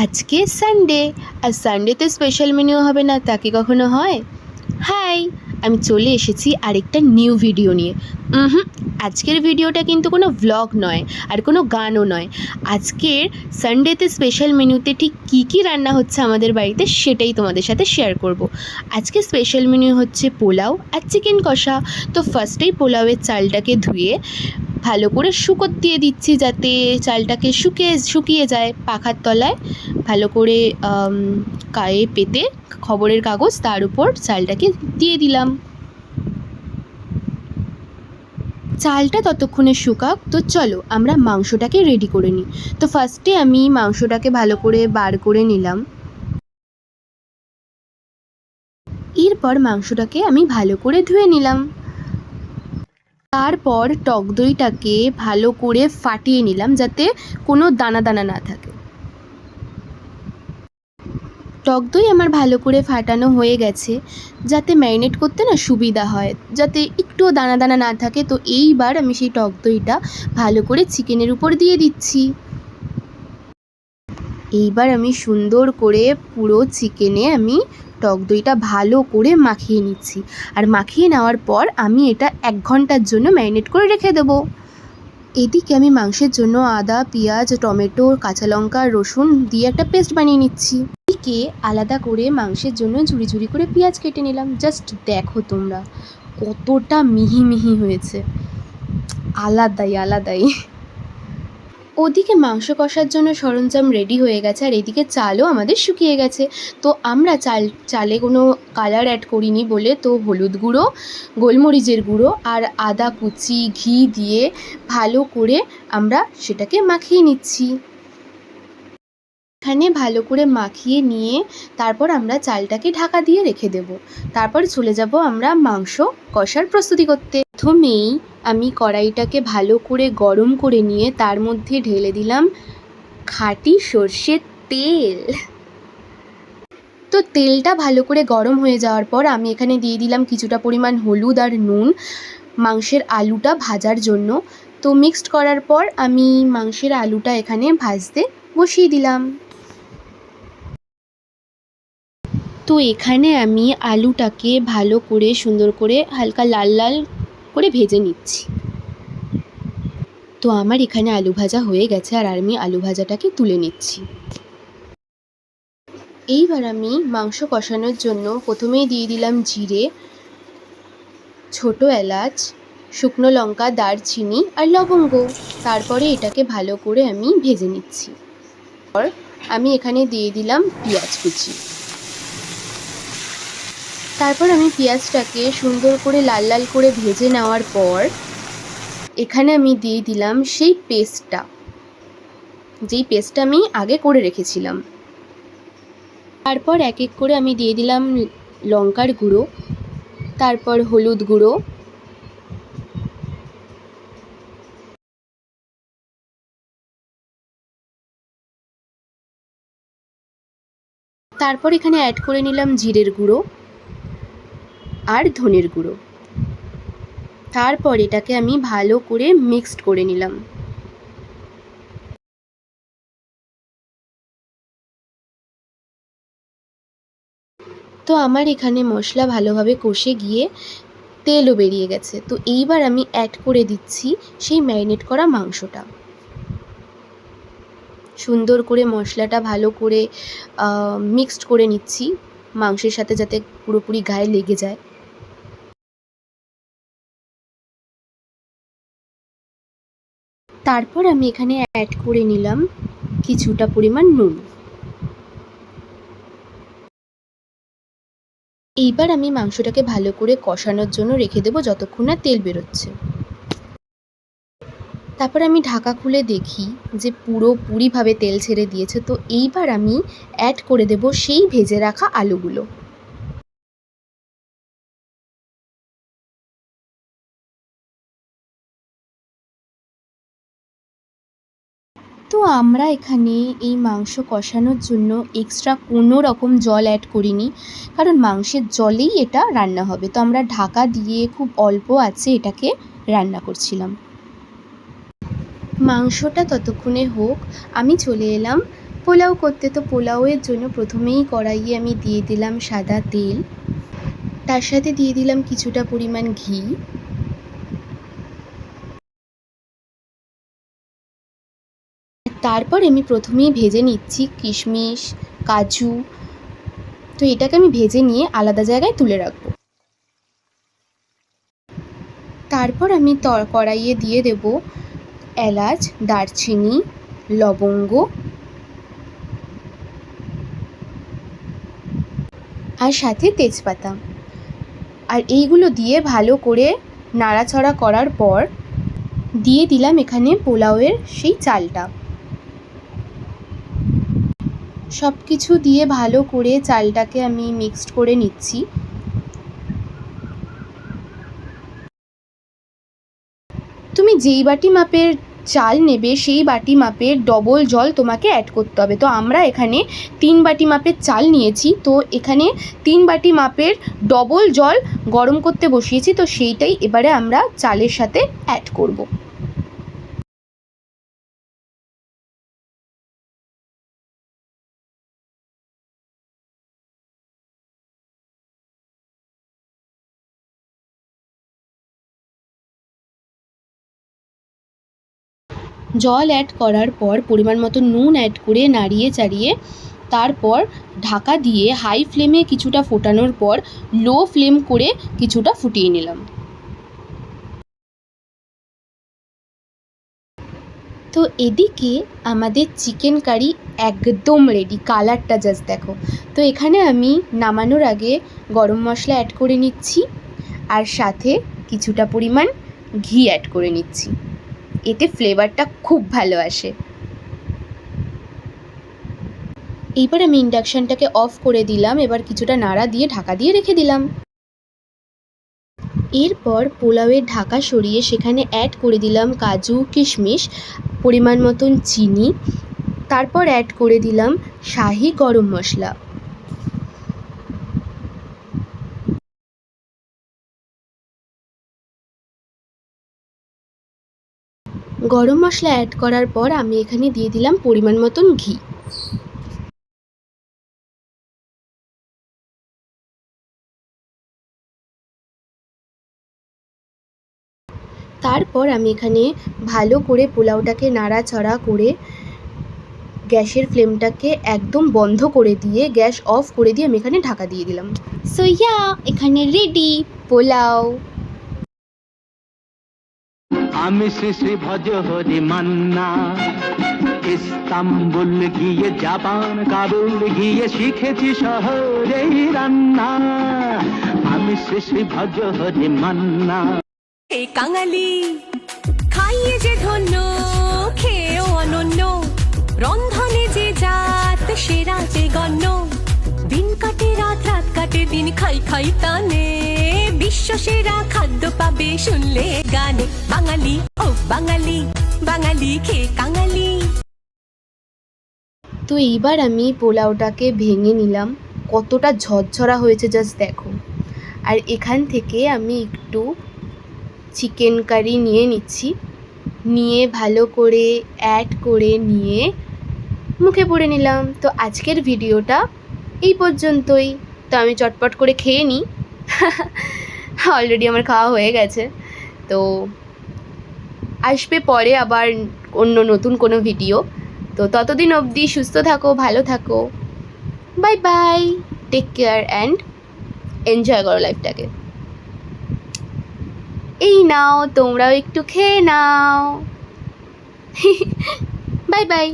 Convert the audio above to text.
আজকে সানডে, আর সানডেতে special menu হবে না তা কি কখনো হয়? হাই, আমি চলে এসেছি আরেকটা নিউ ভিডিও নিয়ে। আজকের ভিডিওটা কিন্তু কোনো ভ্লগ নয় আর কোনো গানও নয়। আজকের সানডেতে স্পেশাল মেনুতে ঠিক কী কী রান্না হচ্ছে আমাদের বাড়িতে সেটাই তোমাদের সাথে শেয়ার করব। আজকে স্পেশাল মেনু হচ্ছে পোলাও আর চিকেন কষা। তো ফার্স্টেই পোলাওয়ের চালটাকে ধুয়ে ভালো করে শুকোতে দিয়ে দিচ্ছি, যাতে চালটাকে শুকিয়ে যায় পাখার তলায়। ভালো করে গায়ে পেতে খবরের কাগজ, তার উপর চালটাকে দিয়ে দিলাম। চালটা ততক্ষণে শুকাক। তো চলো আমরা মাংসটাকে রেডি করে নিই। তো ফার্স্টে আমি মাংসটাকে ভালো করে বার করে নিলাম। এরপর মাংসটাকে আমি ভালো করে ধুয়ে নিলাম। তারপর টক দইটাকে ভালো করে ফাটিয়ে নিলাম, যাতে কোনো দানা দানা না থাকে। টক দই আমার ভালো করে ফাটানো হয়ে গেছে, যাতে ম্যারিনেট করতে না সুবিধা হয়, যাতে একটুও দানা দানা না থাকে। তো এইবার আমি সেই টক দইটা ভালো করে চিকেনের উপর দিয়ে দিচ্ছি। এইবার আমি সুন্দর করে পুরো চিকেনে আমি টক দইটা ভালো করে মাখিয়ে নিচ্ছি। আর মাখিয়ে নেওয়ার পর আমি এটা 1 ঘন্টার জন্য ম্যারিনেট করে রেখে দেবো। এদিকে আমি মাংসের জন্য আদা, পেঁয়াজ, টমেটো, কাঁচা লঙ্কা, রসুন দিয়ে একটা পেস্ট বানিয়ে নিচ্ছি। এদিকে আলাদা করে মাংসের জন্য ঝুড়ি ঝুড়ি করে পেঁয়াজ কেটে নিলাম। জাস্ট দেখো তোমরা কতটা মিহি মিহি হয়েছে, আলাদাই আলাদাই। ওদিকে মাংস কষার জন্য সরঞ্জাম রেডি হয়ে গেছে, আর এদিকে চালও আমাদের শুকিয়ে গেছে। তো আমরা চালে কোনো কালার অ্যাড করিনি বলে, তো হলুদ গুঁড়ো, গোলমরিচের গুঁড়ো আর আদা কুচি, ঘি দিয়ে ভালো করে আমরা সেটাকে মাখিয়ে নিচ্ছি। এখানে ভালো করে মাখিয়ে নিয়ে তারপর আমরা চালটাকে ঢাকা দিয়ে রেখে দেব। তারপর চলে যাব আমরা মাংস কষার প্রস্তুতি করতে। প্রথমেই আমি কড়াইটাকে ভালো করে গরম করে নিয়ে তার মধ্যে ঢেলে দিলাম খাঁটি সর্ষের তেল। তো তেলটা ভালো করে গরম হয়ে যাওয়ার পর আমি এখানে দিয়ে দিলাম কিছুটা পরিমাণ হলুদ আর নুন মাংসের আলুটা ভাজার জন্য। তো মিক্সড করার পর আমি মাংসের আলুটা এখানে ভাজতে বসিয়ে দিলাম। তো এখানে আমি আলুটাকে ভালো করে সুন্দর করে হালকা লাল লাল করে ভেজে নিচ্ছি। তো আমার এখানে আলু ভাজা হয়ে গেছে, আর আমি আলু ভাজাটাকে তুলে নিচ্ছি। এইবার আমি মাংস কষানোর জন্য প্রথমেই দিয়ে দিলাম জিরে, ছোট এলাচ, শুকনো লঙ্কা, দারচিনি আর লবঙ্গ। তারপরে এটাকে ভালো করে আমি ভেজে নিচ্ছি। আমি এখানে দিয়ে দিলাম পেঁয়াজ কুচি। তারপর আমি পেঁয়াজটাকে সুন্দর করে লাল লাল করে ভেজে নেওয়ার পর এখানে আমি দিয়ে দিলাম সেই পেস্টটা, যেই পেস্টটা আমি আগে করে রেখেছিলাম। তারপর এক এক করে আমি দিয়ে দিলাম লঙ্কার গুঁড়ো, তারপর হলুদ গুঁড়ো, তারপর এখানে অ্যাড করে নিলাম জিরের গুঁড়ো আর ধনের গুঁড়ো। তারপর এটাকে আমি ভালো করে মিক্সড করে নিলাম। তো আমার এখানে মশলা ভালোভাবে কষে গিয়ে তেলও বেরিয়ে গেছে। তো এইবার আমি অ্যাড করে দিচ্ছি সেই ম্যারিনেট করা মাংসটা। সুন্দর করে মশলাটা ভালো করে মিক্সড করে নিচ্ছি মাংসের সাথে, যাতে পুরোপুরি গায়ে লেগে যায়। তারপর আমি এখানে অ্যাড করে নিলাম কিছুটা পরিমাণ নুন। এইবার আমি মাংসটাকে ভালো করে কষানোর জন্য রেখে দেবো যতক্ষণ না তেল বেরোচ্ছে। তারপর আমি ঢাকা খুলে দেখি যে পুরোপুরিভাবে তেল ছেড়ে দিয়েছে। তো এইবার আমি অ্যাড করে দেব সেই ভেজে রাখা আলুগুলো। তো আমরা এখানে এই মাংস কষানোর জন্য এক্সট্রা কোনো রকম জল অ্যাড করিনি, কারণ মাংসের জলেই এটা রান্না হবে। তো আমরা ঢাকা দিয়ে খুব অল্প আঁচে এটাকে রান্না করছিলাম। মাংসটা ততক্ষণে হোক, আমি চলে এলাম পোলাও করতে। তো পোলাওয়ের জন্য প্রথমেই কড়াইয়ে আমি দিয়ে দিলাম সাদা তেল, তার সাথে দিয়ে দিলাম কিছুটা পরিমাণ ঘি, তারপর আমি প্রথমেই ভেজে নিচ্ছি কিশমিশ, কাজু। তো এটাকে আমি ভেজে নিয়ে আলাদা জায়গায় তুলে রাখবো। তারপর আমি কড়াইয়ে দিয়ে দেব এলাচ, দারচিনি, লবঙ্গ আর সাথে তেজপাতা। আর এইগুলো দিয়ে ভালো করে নাড়াচাড়া করার পর দিয়ে দিলাম এখানে পোলাওয়ের সেই চালটা। সব কিছু দিয়ে ভালো করে চালটাকে আমি মিক্সড করে নিচ্ছি। তুমি যেই বাটি মাপের চাল নেবে সেই বাটি মাপের ডবল জল তোমাকে অ্যাড করতে হবে। তো আমরা এখানে 3 বাটি মাপের চাল নিয়েছি, তো এখানে 3 বাটি মাপের ডবল জল গরম করতে বসিয়েছি। তো সেইটাই এবারে আমরা চালের সাথে অ্যাড করব। জল অ্যাড করার পর পরিমাণ মতো নুন অ্যাড করে নাড়িয়ে চাড়িয়ে তারপর ঢাকা দিয়ে হাই ফ্লেমে কিছুটা ফোটানোর পর লো ফ্লেম করে কিছুটা ফুটিয়ে নিলাম। তো এদিকে আমাদের চিকেন কারি একদম রেডি, কালারটা জাস্ট দেখো। তো এখানে আমি নামানোর আগে গরম মশলা অ্যাড করে নিচ্ছি আর সাথে কিছুটা পরিমাণ ঘি অ্যাড করে নিচ্ছি, এতে ফ্লেভারটা খুব ভালো আসে। এইবার আমি ইন্ডাকশানটাকে অফ করে দিলাম, এবার কিছুটা নাড়া দিয়ে ঢাকা দিয়ে রেখে দিলাম। এরপর পোলাওয়ের ঢাকা সরিয়ে সেখানে অ্যাড করে দিলাম কাজু, কিশমিশ, পরিমাণ মতন চিনি, তারপর অ্যাড করে দিলাম শাহি গরম মশলা। গরম মশলা অ্যাড করার পর আমি এখানে দিয়ে দিলাম পরিমাণ মতন ঘি। তারপর আমি এখানে ভালো করে পোলাওটাকে নাড়াচাড়া করে গ্যাসের ফ্লেমটাকে একদম বন্ধ করে দিয়ে গ্যাস অফ করে দিয়ে আমি এখানে ঢাকা দিয়ে দিলাম। সো এখানে রেডি পোলাও। আমি শ্রী শ্রী ভজ হরি মান্না, ইস্তাম্বুল গিয়ে জাপান কাবুল গিয়ে শিখেছি শহরেই রান্না। আমি শ্রী শ্রী ভজ হরি মান্না। এই কাঙালি খাইয়ে যে ধন্য, খেয়েও অনন্য, রন্ধনে যে জাত সেরা যে গণ্য। দিন কাটে রাত, রাত কাটে দিন, খাই খাই তানে বিশ্ব সেরা খাদ্য পাবে শুনলে গানে। বাঙালি ও বাঙালি, বাঙালি খেয়ে কাঙালি। তো এইবার আমি পোলাওটাকে ভেঙে নিলাম, কতটা ঝরঝরা হয়েছে জাস্ট দেখো। আর এখান থেকে আমি একটু চিকেন কারি নিয়ে নিচ্ছি, নিয়ে ভালো করে অ্যাড করে নিয়ে মুখে পুরে নিলাম। তো আজকের ভিডিওটা এই পর্যন্তই। তো আমি চটপট করে খেয়ে নিই, অলরেডি আমার খাওয়া হয়ে গেছে। তো আসবে পরে আবার অন্য নতুন কোনো ভিডিও। তো ততদিন অবধি সুস্থ থাকো, ভালো থাকো, bye bye, take care and enjoy করো লাইফটাকে। এই নাও তোমরাও একটু খেয়ে নাও। Bye bye.